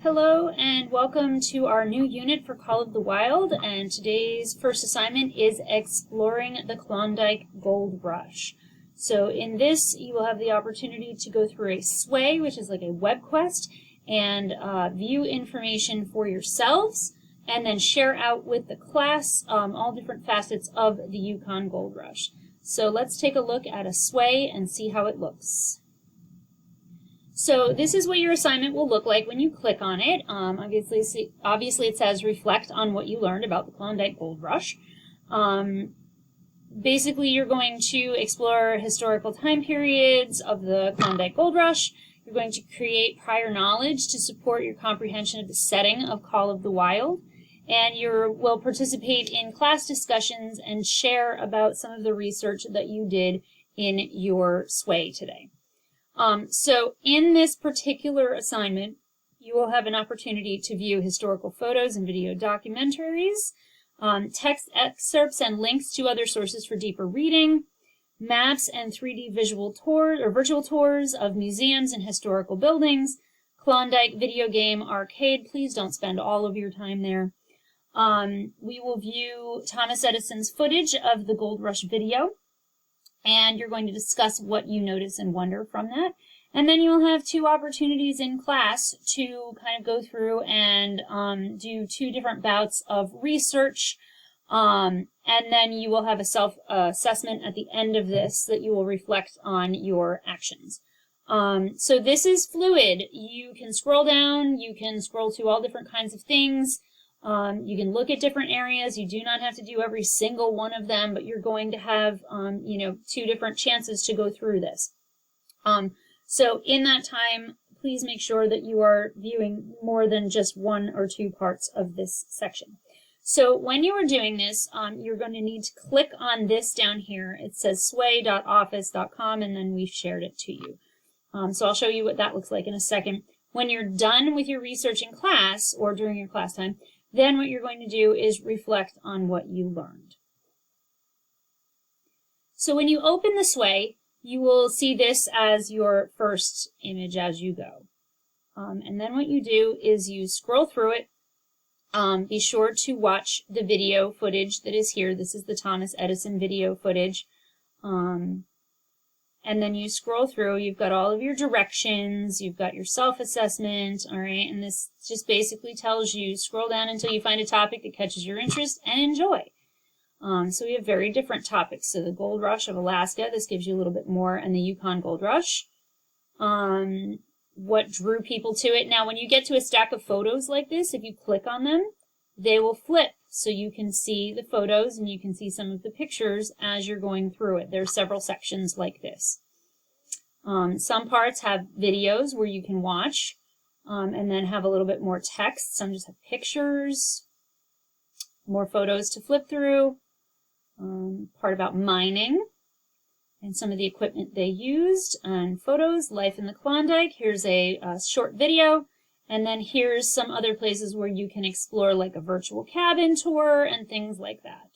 Hello and welcome to our new unit for Call of the Wild, and today's first assignment is exploring the Klondike Gold Rush. So in this you will have the opportunity to go through a sway, which is like a web quest, and view information for yourselves and then share out with the class all different facets of the Yukon Gold Rush. So let's take a look at a sway and see how it looks. So this is what your assignment will look like when you click on it. Obviously it says reflect on what you learned about the Klondike Gold Rush. Basically you're going to explore historical time periods of the Klondike Gold Rush. You're going to create prior knowledge to support your comprehension of the setting of Call of the Wild. And you will participate in class discussions and share about some of the research that you did in your sway today. So in this particular assignment, you will have an opportunity to view historical photos and video documentaries, text excerpts and links to other sources for deeper reading, maps and 3D visual tours or virtual tours of museums and historical buildings, Klondike video game arcade. Please don't spend all of your time there. We will view Thomas Edison's footage of the Gold Rush video, and you're going to discuss what you notice and wonder from that. And then you'll have two opportunities in class to kind of go through and do two different bouts of research. And then you will have a self-assessment at the end of this that you will reflect on your actions. So this is fluid. You can scroll down, you can scroll to all different kinds of things. You can look at different areas. You do not have to do every single one of them, but you're going to have, two different chances to go through this. So in that time, please make sure that you are viewing more than just one or two parts of this section. So when you are doing this, you're going to need to click on this down here. It says sway.office.com, and then we've shared it to you. So I'll show you what that looks like in a second. When you're done with your research in class or during your class time, then what you're going to do is reflect on what you learned. So when you open the sway, you will see this as your first image as you go. And then what you do is you scroll through it. Be sure to watch the video footage that is here. This is the Thomas Edison video footage. And then you scroll through, you've got all of your directions, you've got your self-assessment, all right, and this just basically tells you scroll down until you find a topic that catches your interest and enjoy. So we have very different topics. So the Gold Rush of Alaska, this gives you a little bit more, and the Yukon Gold Rush. What drew people to it. Now when you get to a stack of photos like this, if you click on them, they will flip. So you can see the photos and you can see some of the pictures as you're going through it. There are several sections like this. Some parts have videos where you can watch and then have a little bit more text. Some just have pictures, more photos to flip through, part about mining and some of the equipment they used, and photos, life in the Klondike. Here's a short video. And then here's some other places where you can explore, like a virtual cabin tour and things like that.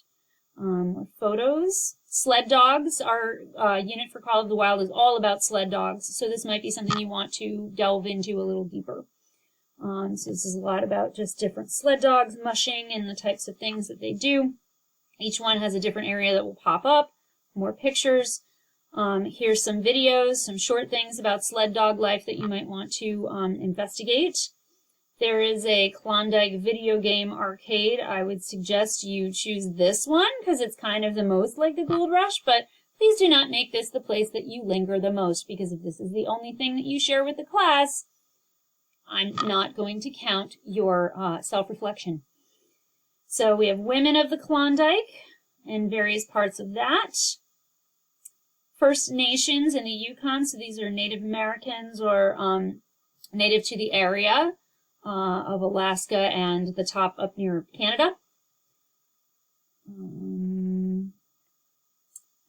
Photos. Sled dogs. Our unit for Call of the Wild is all about sled dogs, so this might be something you want to delve into a little deeper. So this is a lot about just different sled dogs, mushing, and the types of things that they do. Each one has a different area that will pop up, more pictures. Here's some videos, some short things about sled dog life that you might want to investigate. There is a Klondike video game arcade. I would suggest you choose this one because it's kind of the most like the Gold Rush, but please do not make this the place that you linger the most, because if this is the only thing that you share with the class, I'm not going to count your self-reflection. So we have Women of the Klondike and various parts of that. First Nations in the Yukon, so these are Native Americans or native to the area of Alaska and the top up near Canada.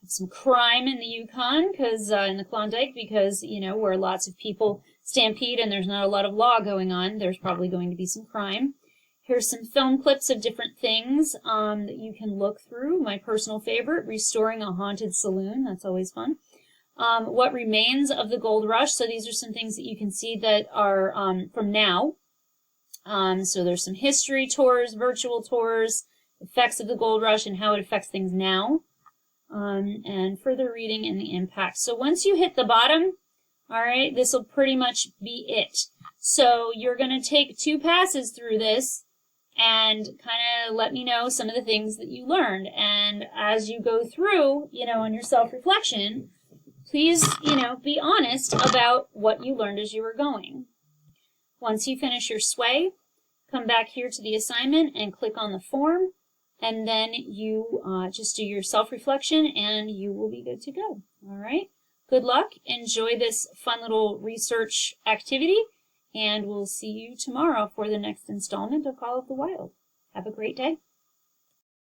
Some crime in the Yukon, in the Klondike, because, where lots of people stampede and there's not a lot of law going on, there's probably going to be some crime. Here's some film clips of different things that you can look through. My personal favorite, restoring a haunted saloon. That's always fun. What remains of the Gold Rush. So these are some things that you can see that are from now. So there's some history tours, virtual tours, effects of the gold rush and how it affects things now, and further reading and the impact. So once you hit the bottom, all right, this will pretty much be it. So you're going to take 2 passes through this and kind of let me know some of the things that you learned. And as you go through, on your self-reflection, please, be honest about what you learned as you were going. Once you finish your sway, come back here to the assignment and click on the form, and then you just do your self-reflection and you will be good to go. All right. Good luck. Enjoy this fun little research activity, and we'll see you tomorrow for the next installment of Call of the Wild. Have a great day.